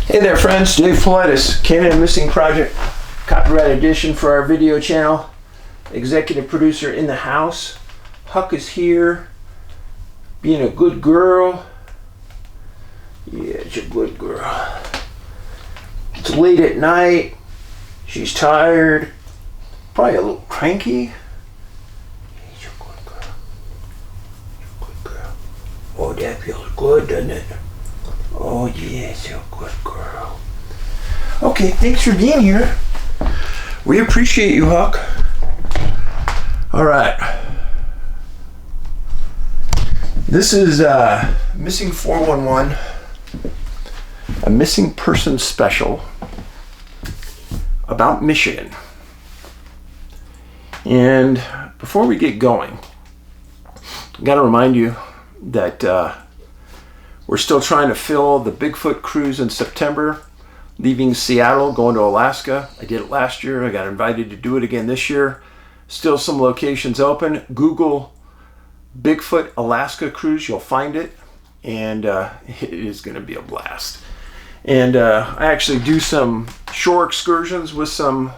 Hey there friends, Dave Paulides, Canada Missing Project, copyright edition for our video channel. Executive producer in the house. Huck is here, being a good girl. Yeah, it's a good girl. It's late at night, she's tired, probably a little cranky. It's a good girl. Good girl. Oh, that feels good, doesn't it? Oh yes, you're a good girl. Okay, thanks for being here. We appreciate you, Huck. All right. This is Missing 411, a missing person special about Michigan. And before we get going, I got to remind you that we're still trying to fill the Bigfoot cruise in September, leaving Seattle, going to Alaska. I did it last year. I got invited to do it again this year. Still some locations open. Google Bigfoot Alaska cruise. You'll find it. And it is going to be a blast. And I actually do some shore excursions with some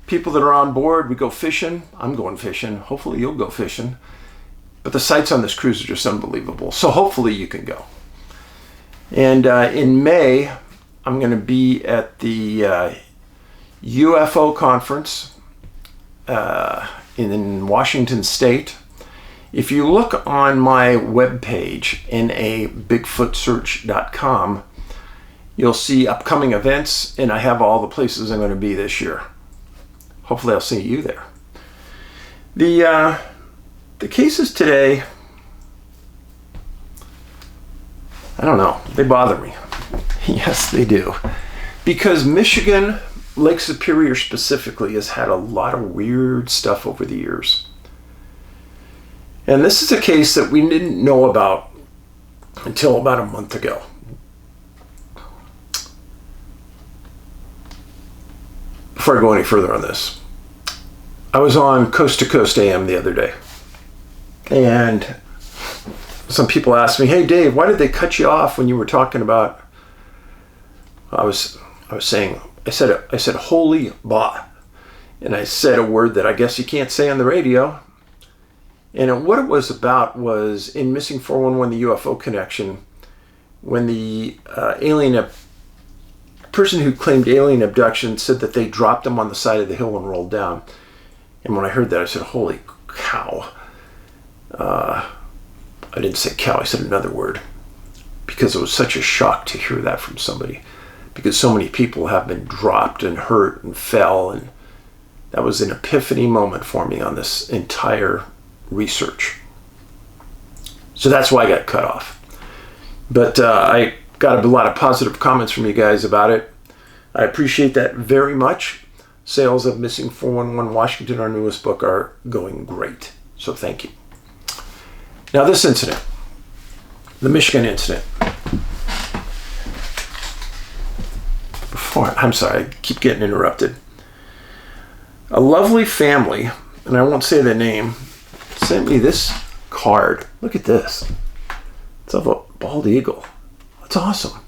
people that are on board. We go fishing. I'm going fishing. Hopefully you'll go fishing. But the sights on this cruise are just unbelievable. So hopefully you can go. And in May, I'm going to be at the UFO conference in Washington State. If you look on my webpage, nabigfootsearch.com, you'll see upcoming events, and I have all the places I'm going to be this year. Hopefully I'll see you there. The cases today, I don't know, they bother me. Yes, they do. Because Michigan, Lake Superior specifically, has had a lot of weird stuff over the years. And this is a case that we didn't know about until about a month ago. Before I go any further on this, I was on Coast to Coast AM the other day. And some people asked me, "Hey Dave, why did they cut you off when you were talking about?" I said holy bah, and I said a word that I guess you can't say on the radio. And what it was about was in Missing 411, the UFO connection, when the person who claimed alien abduction said that they dropped him on the side of the hill and rolled down. And when I heard that, I said, "Holy cow." I didn't say cow, I said another word, because it was such a shock to hear that from somebody, because so many people have been dropped and hurt and fell, and that was an epiphany moment for me on this entire research. So that's why I got cut off. But I got a lot of positive comments from you guys about it. I appreciate that very much. Sales of Missing 411 Washington, our newest book, are going great. So thank you. Now this incident, the Michigan incident. I'm sorry, I keep getting interrupted. A lovely family, and I won't say the name, sent me this card. Look at this. It's of a bald eagle. That's awesome.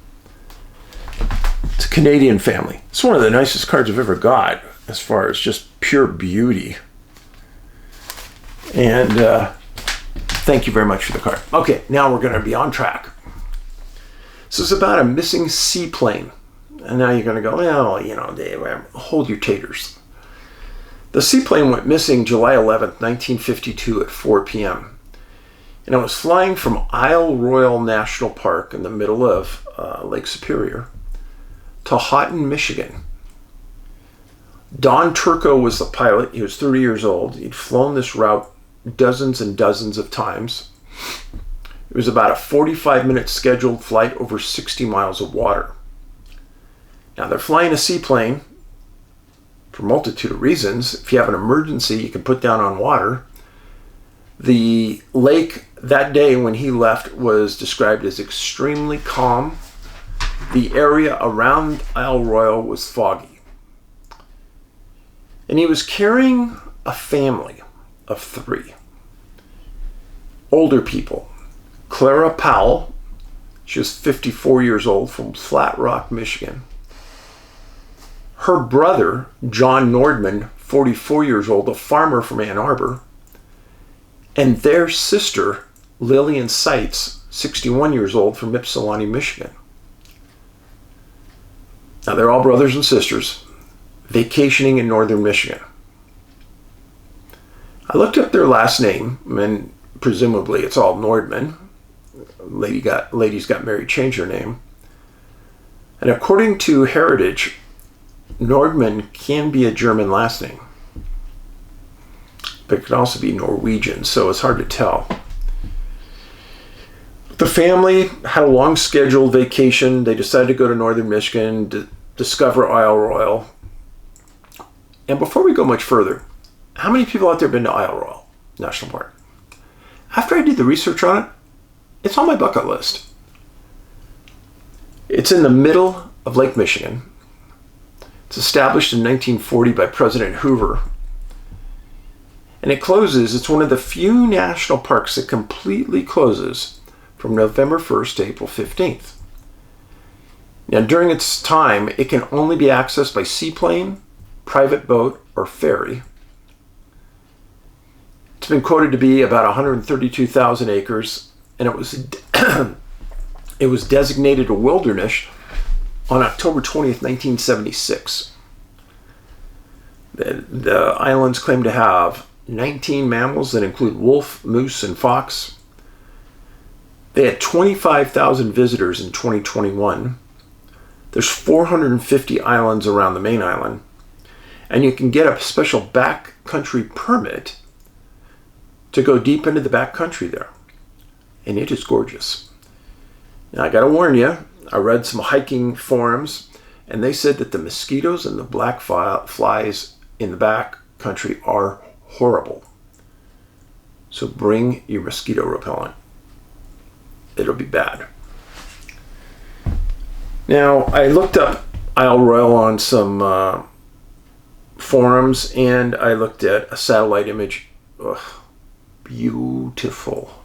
It's a Canadian family. It's one of the nicest cards I've ever got as far as just pure beauty. And thank you very much for the card. Okay, now we're going to be on track. So it's about a missing seaplane. And now you're going to go, well, you know, Dave, hold your taters. The seaplane went missing July 11th, 1952 at 4 p.m. And it was flying from Royale National Park in the middle of Lake Superior to Houghton, Michigan. Don Turco was the pilot. He was 30 years old. He'd flown this route dozens and dozens of times. It was about a 45-minute scheduled flight over 60 miles of water. Now, they're flying a seaplane for a multitude of reasons. If you have an emergency, you can put down on water. The lake that day when he left was described as extremely calm. The area around Isle Royale was foggy. And he was carrying a family of 3. Older people. Clara Powell, She was 54 years old, from Flat Rock, Michigan. Her brother, John Nordman, 44 years old, a farmer from Ann Arbor. And their sister, Lillian Seitz, 61 years old, from Ypsilanti, Michigan. Now, they're all brothers and sisters vacationing in northern Michigan. I looked up their last name, and presumably it's all Nordman. Ladies got married, changed their name. And according to Heritage, Nordman can be a German last name, but it can also be Norwegian, so it's hard to tell. The family had a long scheduled vacation. They decided to go to northern Michigan to discover Isle Royale. And before we go much further, how many people out there have been to Isle Royale National Park? After I did the research on it, it's on my bucket list. It's in the middle of Lake Michigan. It's established in 1940 by President Hoover. And it closes, it's one of the few national parks that completely closes from November 1st to April 15th. Now, during its time, it can only be accessed by seaplane, private boat, or ferry. It's been quoted to be about 132,000 acres, and it was designated a wilderness on October 20th, 1976. The islands claim to have 19 mammals that include wolf, moose, and fox. They had 25,000 visitors in 2021. There's 450 islands around the main island, and you can get a special backcountry permit to go deep into the backcountry there, and it is gorgeous. Now, I gotta warn you, I read some hiking forums, and they said that the mosquitoes and the black flies in the backcountry are horrible. So bring your mosquito repellent. It'll be bad. Now, I looked up Isle Royale on some forums, and I looked at a satellite image. Ugh, beautiful.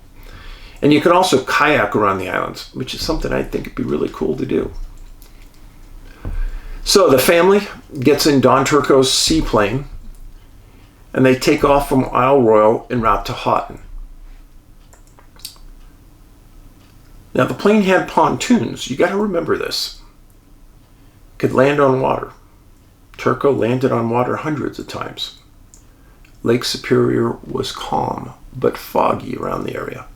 And you can also kayak around the islands, which is something I think would be really cool to do. So the family gets in Don Turco's seaplane, and they take off from Isle Royale en route to Houghton. Now, the plane had pontoons. You got to remember this. Could land on water. Turco landed on water hundreds of times. Lake Superior was calm, but foggy around the area.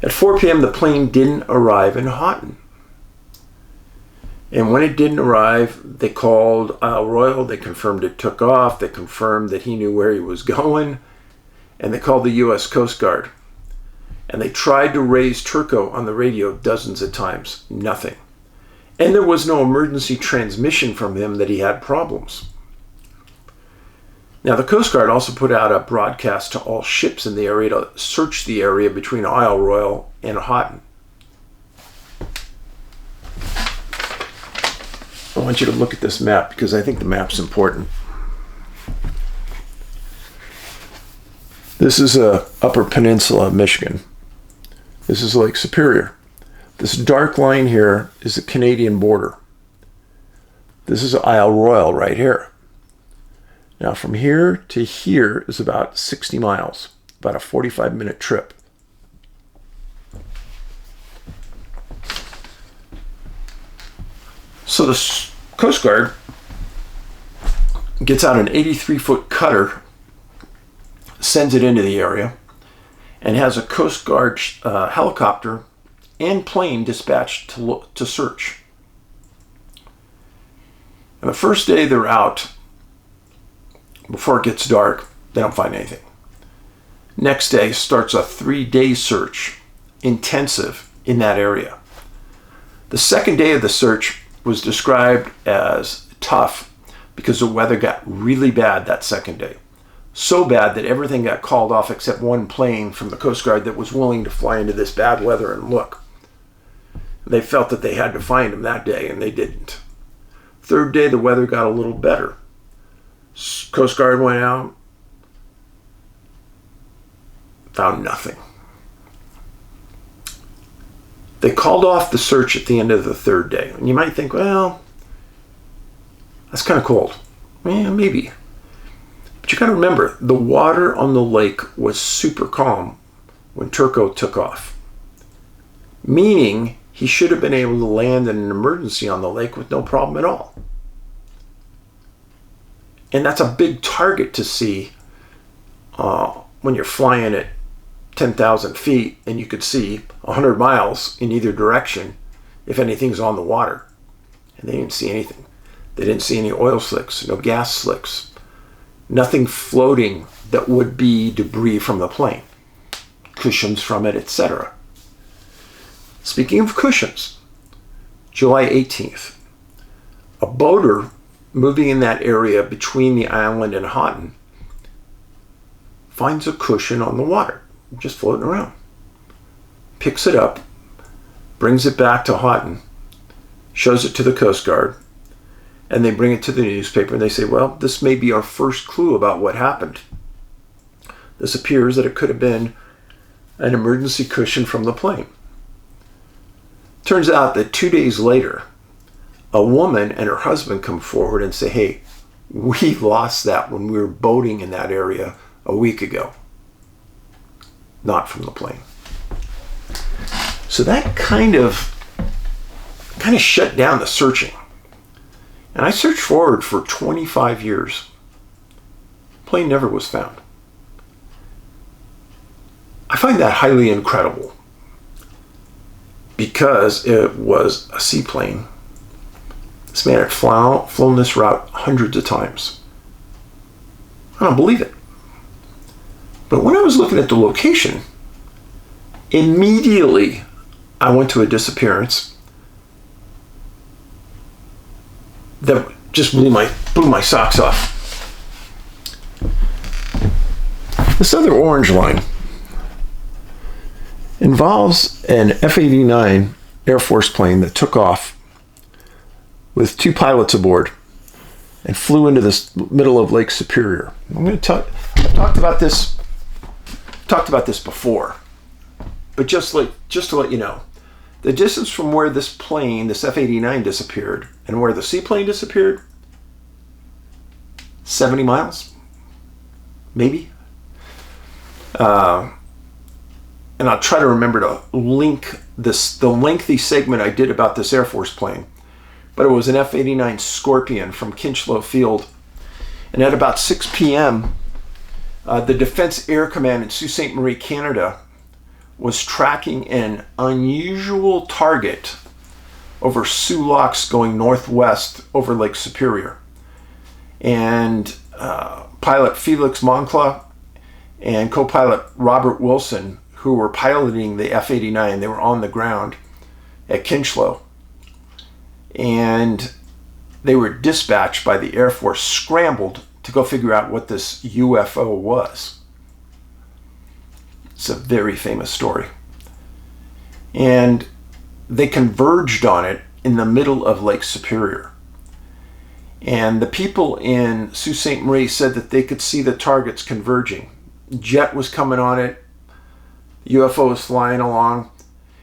At 4 p.m., the plane didn't arrive in Houghton. And when it didn't arrive, they called Isle Royale. They confirmed it took off. They confirmed that he knew where he was going. And they called the U.S. Coast Guard. And they tried to raise Turco on the radio dozens of times. Nothing. And there was no emergency transmission from him that he had problems. Now, the Coast Guard also put out a broadcast to all ships in the area to search the area between Isle Royale and Houghton. I want you to look at this map because I think the map's important. This is a Upper Peninsula of Michigan. This is Lake Superior. This dark line here is the Canadian border. This is Isle Royale right here. Now, from here to here is about 60 miles, about a 45-minute trip. So the Coast Guard gets out an 83-foot cutter, sends it into the area, and has a Coast Guard helicopter and plane dispatched to search. And the first day they're out, before it gets dark, they don't find anything. Next day starts a 3-day search, intensive in that area. The second day of the search was described as tough because the weather got really bad that second day. So bad that everything got called off except one plane from the Coast Guard that was willing to fly into this bad weather and look. They felt that they had to find him that day, and they didn't. Third day, the weather got a little better. Coast Guard went out, found nothing. They called off the search at the end of the third day. And you might think, well, that's kind of cold. Yeah, maybe. But you got to remember, the water on the lake was super calm when Turco took off. Meaning, he should have been able to land in an emergency on the lake with no problem at all. And that's a big target to see when you're flying at 10,000 feet and you could see 100 miles in either direction if anything's on the water. And they didn't see anything. They didn't see any oil slicks, no gas slicks, nothing floating that would be debris from the plane, cushions from it, etc. Speaking of cushions, July 18th, a boater moving in that area between the island and Houghton finds a cushion on the water, just floating around. Picks it up, brings it back to Houghton, shows it to the Coast Guard, and they bring it to the newspaper and they say, well, this may be our first clue about what happened. This appears that it could have been an emergency cushion from the plane. Turns out that 2 days later, a woman and her husband come forward and say, hey, we lost that when we were boating in that area a week ago. Not from the plane. So that kind of shut down the searching. And I searched forward for 25 years. Plane never was found. I find that highly incredible because it was a seaplane. This man had flown this route hundreds of times. I don't believe it. But when I was looking at the location, immediately I went to a disappearance that just blew my socks off. This other orange line involves an F-89 Air Force plane that took off with 2 pilots aboard and flew into the middle of Lake Superior. I've talked about this before, but just to let you know, the distance from where this plane, this F-89 disappeared, and where the seaplane disappeared, 70 miles, maybe. And I'll try to remember to link the lengthy segment I did about this Air Force plane. But it was an F-89 Scorpion from Kinchlow Field. And at about 6 p.m., the Defense Air Command in Sault Ste. Marie, Canada, was tracking an unusual target over Sioux Locks going northwest over Lake Superior. And pilot Felix Moncla and co-pilot Robert Wilson, who were piloting the F-89, they were on the ground at Kinchlow. And they were dispatched by the Air Force, scrambled to go figure out what this UFO was. It's a very famous story. And they converged on it in the middle of Lake Superior. And the people in Sault Ste. Marie said that they could see the targets converging. Jet was coming on it. The UFO was flying along.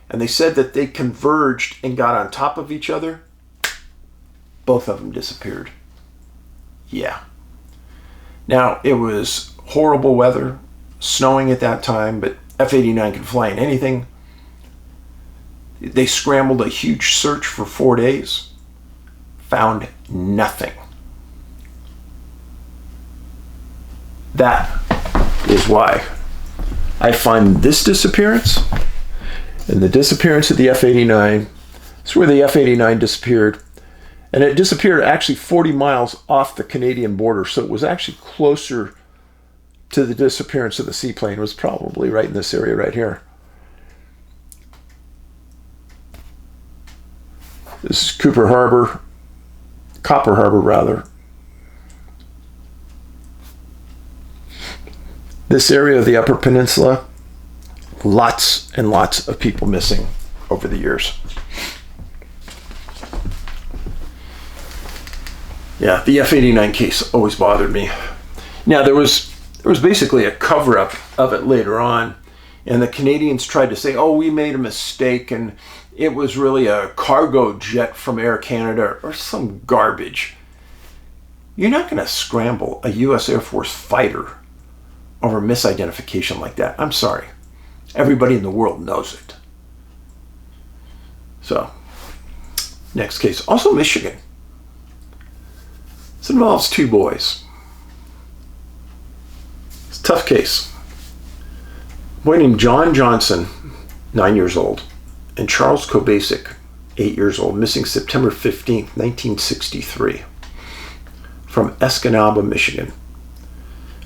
And they said that they converged and got on top of each other. Both of them disappeared. Yeah. Now, it was horrible weather, snowing at that time, but F-89 can fly in anything. They scrambled a huge search for 4 days. Found nothing. That is why I find this disappearance and the disappearance of the F-89. It's where the F-89 disappeared. And it disappeared actually 40 miles off the Canadian border. So it was actually closer to the disappearance of the seaplane. It was probably right in this area right here. This is Copper Harbor rather. This area of the Upper Peninsula, lots and lots of people missing over the years. Yeah, the F-89 case always bothered me. Now, there was basically a cover-up of it later on, and the Canadians tried to say, oh, we made a mistake, and it was really a cargo jet from Air Canada or some garbage. You're not going to scramble a U.S. Air Force fighter over misidentification like that. I'm sorry. Everybody in the world knows it. So, next case. Also Michigan. This involves two boys. It's a tough case. A boy named John Johnson, 9 years old, and Charles Kobasic, 8 years old, missing September 15th, 1963, from Escanaba, Michigan.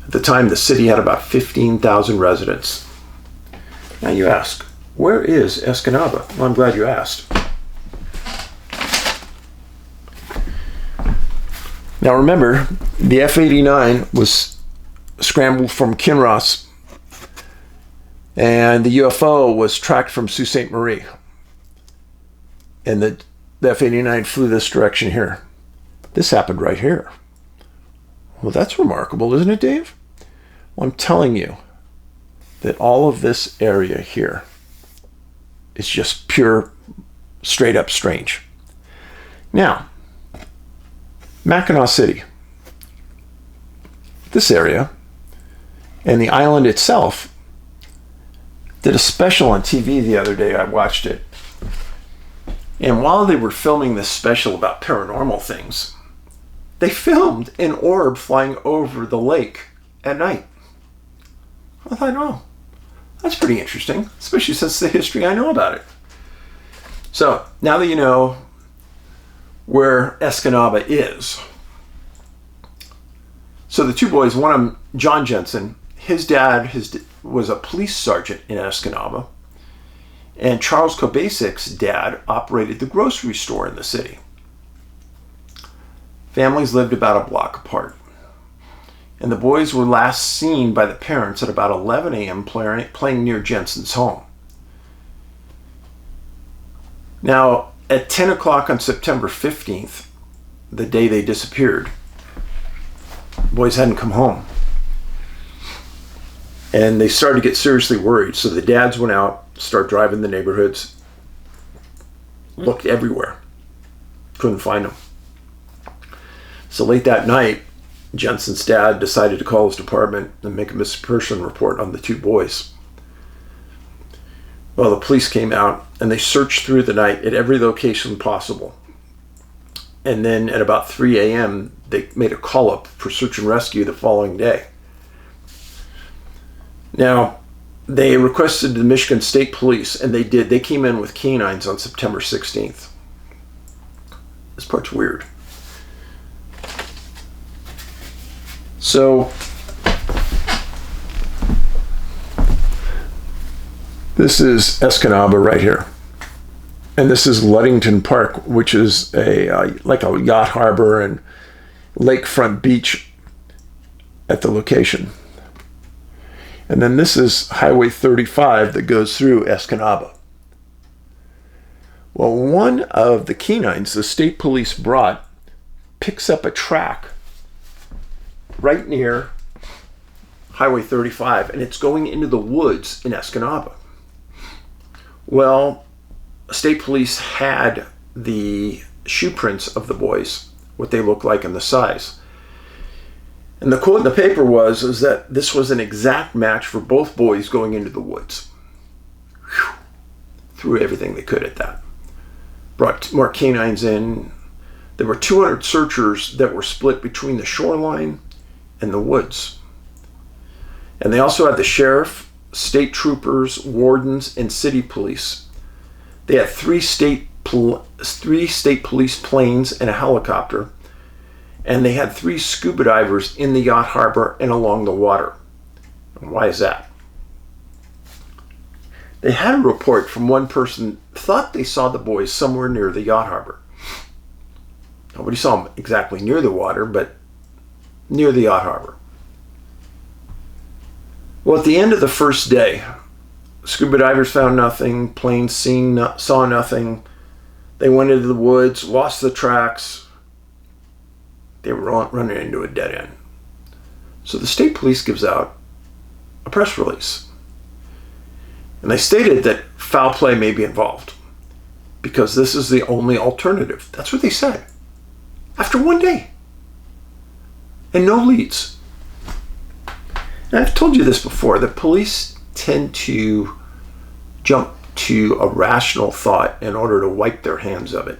At the time, the city had about 15,000 residents. Now you ask, where is Escanaba? Well, I'm glad you asked. Now remember, the F-89 was scrambled from Kinross, and the UFO was tracked from Sault Ste. Marie. And the F-89 flew this direction here. This happened right here. Well, that's remarkable, isn't it, Dave? Well, I'm telling you that all of this area here is just pure, straight up strange. Now, Mackinac City, this area, and the island itself, did a special on TV the other day. I watched it. And while they were filming this special about paranormal things, they filmed an orb flying over the lake at night. I thought, oh, that's pretty interesting, especially since the history I know about it. So, now that you know where Escanaba is. So the two boys, one of them, John Jensen, his dad was a police sergeant in Escanaba, and Charles Kobasic's dad operated the grocery store in the city. Families lived about a block apart. And the boys were last seen by the parents at about 11 a.m. playing near Jensen's home. Now, at 10 o'clock on September 15th, the day they disappeared, the boys hadn't come home. And they started to get seriously worried. So the dads went out, started driving the neighborhoods, looked everywhere, couldn't find them. So late that night, Jensen's dad decided to call his department and make a missing person report on the two boys. Well, the police came out and they searched through the night at every location possible. And then at about 3 a.m., they made a call up for search and rescue the following day. Now, they requested the Michigan State Police, and they did. They came in with canines on September 16th. This part's weird. So, this is Escanaba right here. And this is Ludington Park, which is like a yacht harbor and lakefront beach at the location. And then this is Highway 35 that goes through Escanaba. Well, one of the canines the state police brought picks up a track right near Highway 35, and it's going into the woods in Escanaba. Well, state police had the shoe prints of the boys, what they look like and the size. And the quote in the paper was that this was an exact match for both boys going into the woods. Whew. Threw everything they could at that. Brought more canines in. There were 200 searchers that were split between the shoreline and the woods. And they also had the sheriff, state troopers, wardens, and city police. They had three state police planes and a helicopter. And they had 3 scuba divers in the yacht harbor and along the water. And why is that? They had a report from one person thought they saw the boys somewhere near the yacht harbor. Nobody saw them exactly near the water, but near the yacht harbor. Well, at the end of the first day, scuba divers found nothing, planes saw nothing. They went into the woods, lost the tracks. They were running into a dead end. So the state police gives out a press release. And they stated that foul play may be involved. because this is the only alternative. That's what they said. After one day. And no leads. And I've told you this before, that police tend to jump to a rational thought in order to wipe their hands of it.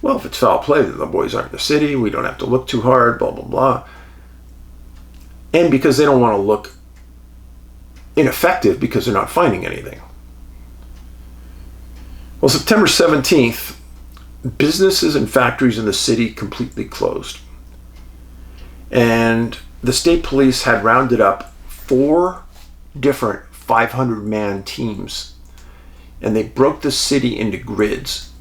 Well, if it's foul play, then the boys aren't in the city, we don't have to look too hard, blah, blah, blah. And because they don't want to look ineffective because they're not finding anything. Well, September 17th, businesses and factories in the city completely closed. And the state police had rounded up 4 different 500-man teams. And they broke the city into grids.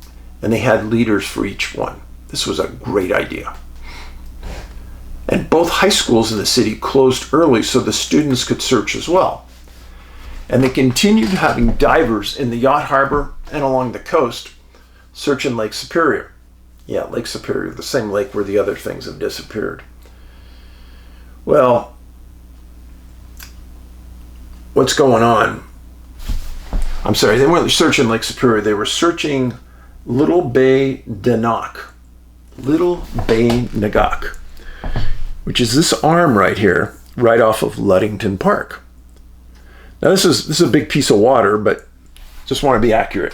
And they had leaders for each one. This was a great idea. And both high schools in the city closed early so the students could search as well. And they continued having divers in the yacht harbor and along the coast searching Lake Superior. Yeah, Lake Superior, the same lake where the other things have disappeared. Well, what's going on? I'm sorry, they weren't searching Lake Superior, they were searching Little Bay Nanak, which is this arm right here, right off of Ludington Park. Now this is a big piece of water, but just want to be accurate.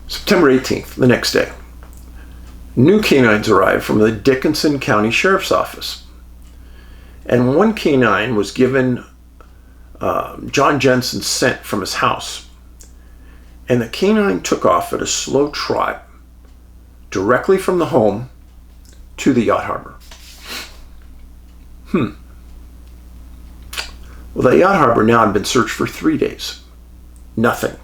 September 18th, the next day, new canines arrived from the Dickinson County Sheriff's Office. And one canine was given John Jensen's scent from his house. And the canine took off at a slow trot directly from the home to the yacht harbor. Well, the yacht harbor now had been searched for 3 days. Nothing.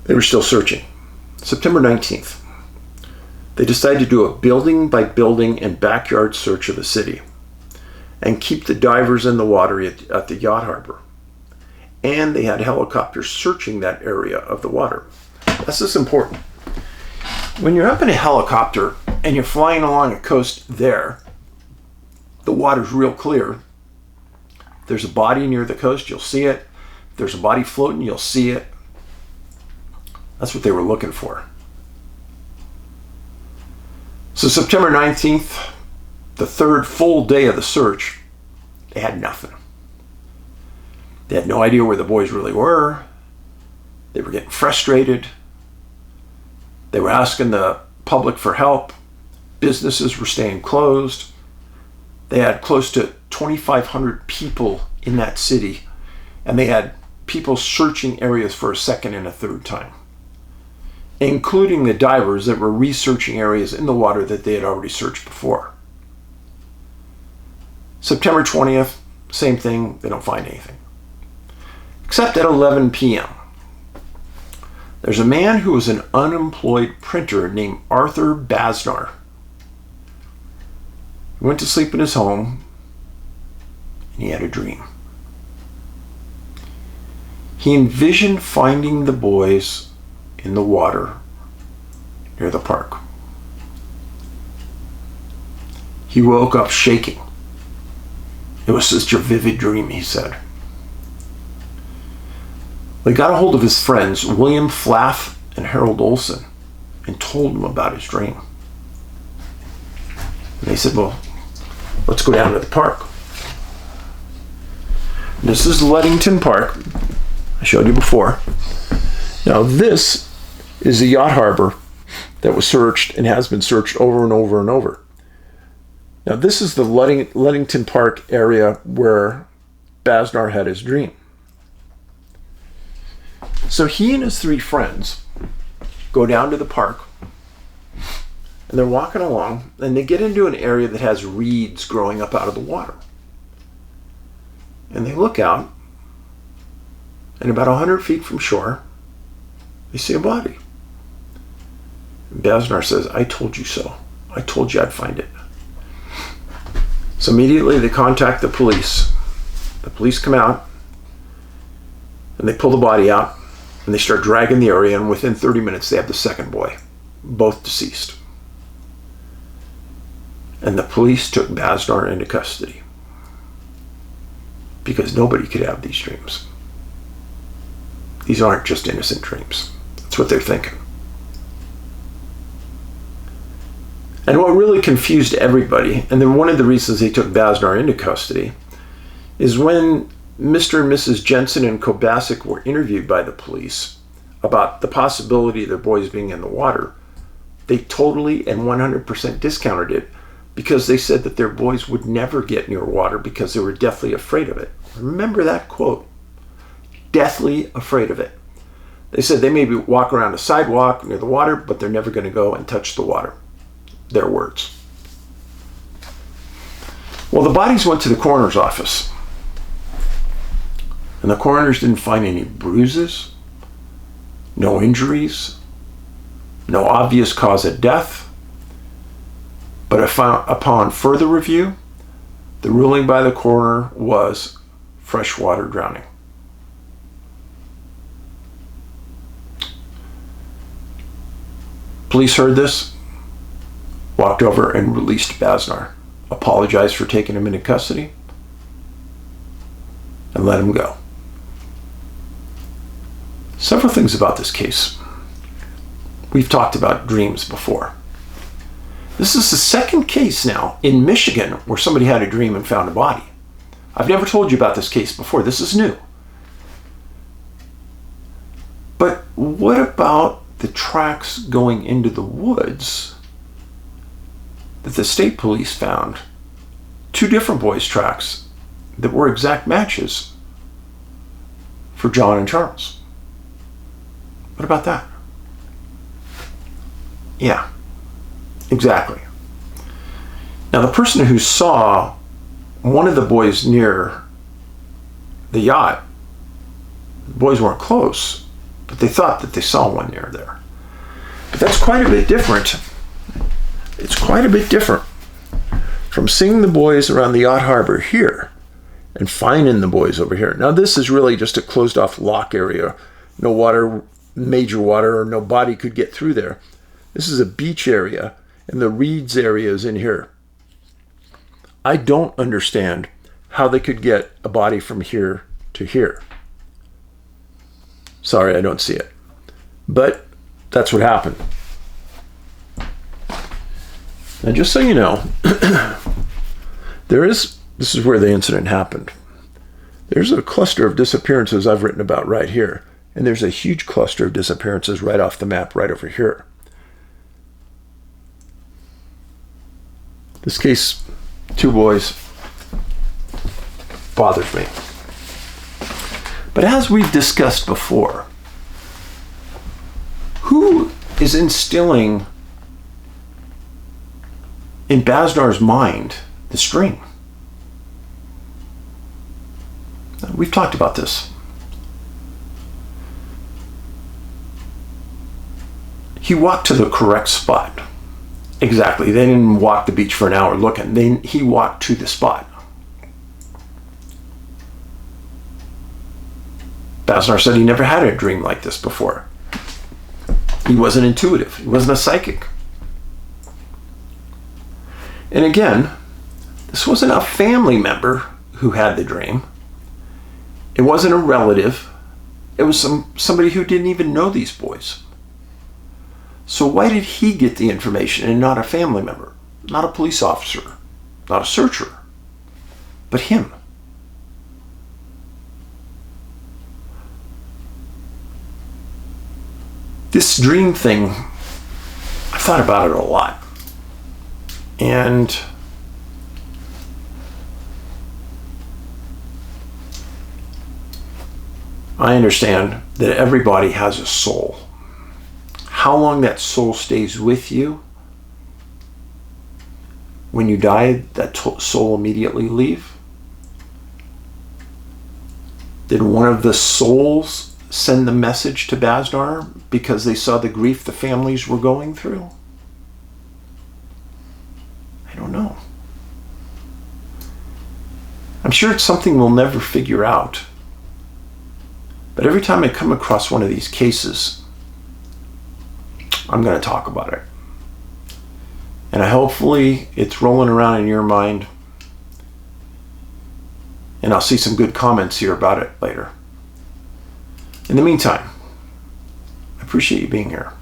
They were still searching. September 19th, they decided to do a building by building and backyard search of the city and keep the divers in the water at the yacht harbor. And they had helicopters searching that area of the water. This is important. When you're up in a helicopter and you're flying along a coast there, the water's real clear. If there's a body near the coast, you'll see it. If there's a body floating, you'll see it. That's what they were looking for. So September 19th, the third full day of the search, they had nothing. They had no idea where the boys really were. They were getting frustrated. They were asking the public for help. Businesses were staying closed. They had close to 2,500 people in that city, and they had people searching areas for a second and a third time, including the divers that were researching areas in the water that they had already searched before. September 20th, same thing, they don't find anything. Except at 11 p.m. There's a man who was an unemployed printer named Arthur Basnar. He went to sleep in his home, and he had a dream. He envisioned finding the boys in the water near the park. He woke up shaking. It was such a vivid dream, he said. They got a hold of his friends, William Flaff and Harold Olson, and told them about his dream. And they said, well, let's go down to the park. And this is Ludington Park. I showed you before. Now this is the yacht harbor that was searched and has been searched over and over and over. Now this is the Ludington Park area where Basnar had his dream. So he and his 3 friends go down to the park, and they're walking along, and they get into an area that has reeds growing up out of the water. And they look out, and about 100 feet from shore, they see a body. And Basnar says, I told you so. I told you I'd find it. So immediately they contact the police. The police come out, and they pull the body out, and they start dragging the area, and within 30 minutes they have the second boy, both deceased. And the police took Basnar into custody. because nobody could have these dreams. These aren't just innocent dreams. That's what they're thinking. And what really confused everybody, and then one of the reasons they took Basnar into custody, is when Mr. and Mrs. Jensen and Kobasic were interviewed by the police about the possibility of their boys being in the water, they totally and 100% discounted it because they said that their boys would never get near water because they were deathly afraid of it. Remember that quote. Deathly afraid of it. They said they maybe walk around a sidewalk near the water, but they're never going to go and touch the water. Their words. Well, the bodies went to the coroner's office. And the coroners didn't find any bruises, no injuries, no obvious cause of death. But upon further review, the ruling by the coroner was freshwater drowning. Police heard this, walked over and released Basnar, apologized for taking him into custody, and let him go. Several things about this case. We've talked about dreams before. This is the second case now in Michigan where somebody had a dream and found a body. I've never told you about this case before. This is new. But what about the tracks going into the woods that the state police found? Two different boys' tracks that were exact matches for John and Charles. What about that? Yeah, exactly. Now, the person who saw one of the boys near the yacht, the boys weren't close, but they thought that they saw one near there. But that's quite a bit different. It's quite a bit different from seeing the boys around the yacht harbor here and finding the boys over here. Now, this is really just a closed off lock area. No water, major water, or no body could get through there. This is a beach area, and the reeds area is in here. I don't understand how they could get a body from here to here. Sorry, I don't see it. But that's what happened. And just so you know, this is where the incident happened. There's a cluster of disappearances I've written about right here. And there's a huge cluster of disappearances right off the map right over here. This case, two boys, bothers me. But as we've discussed before, who is instilling in Basnar's mind the string? We've talked about this. He walked to the correct spot. Exactly. They didn't walk the beach for an hour looking. He walked to the spot. Basnar said he never had a dream like this before. He wasn't intuitive. He wasn't a psychic. And again, this wasn't a family member who had the dream. It wasn't a relative. It was somebody who didn't even know these boys. So why did he get the information and not a family member, not a police officer, not a searcher, but him? This dream thing, I've thought about it a lot. And I understand that everybody has a soul. How long that soul stays with you, when you die, that soul immediately leave? Did one of the souls send the message to Basnar because they saw the grief the families were going through? I don't know. I'm sure it's something we'll never figure out. But every time I come across one of these cases, I'm going to talk about it. And hopefully it's rolling around in your mind. And I'll see some good comments here about it later. In the meantime, I appreciate you being here.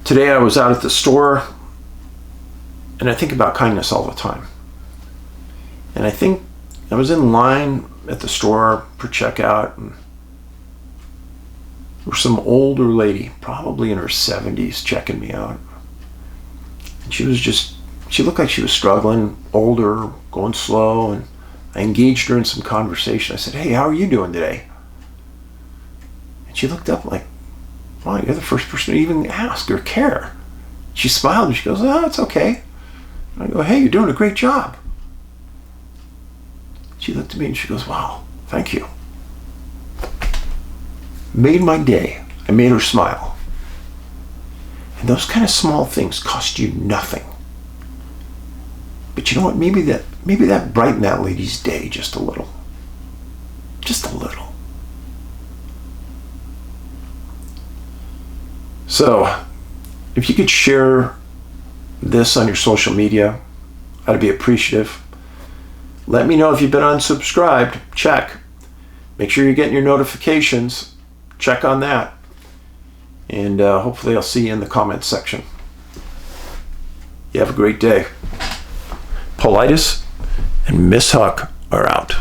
Today I was out at the store, and I think about kindness all the time. And I think I was in line at the store for checkout, and there was some older lady, probably in her 70s, checking me out. And she looked like she was struggling, older, going slow, and I engaged her in some conversation. I said, "Hey, how are you doing today?" And she looked up like, "Wow, you're the first person to even ask or care." She smiled and she goes, "Oh, it's okay." And I go, "Hey, you're doing a great job." She looked at me and she goes, "Wow, thank you." Made my day. I made her smile. And those kind of small things cost you nothing. But you know what? Maybe that brightened that lady's day just a little. Just a little. So, if you could share this on your social media, I'd be appreciative. Let me know if you've been unsubscribed. Check. Make sure you're getting your notifications. Check on that. And hopefully I'll see you in the comments section. You have a great day. Paulides and Miss Huck are out.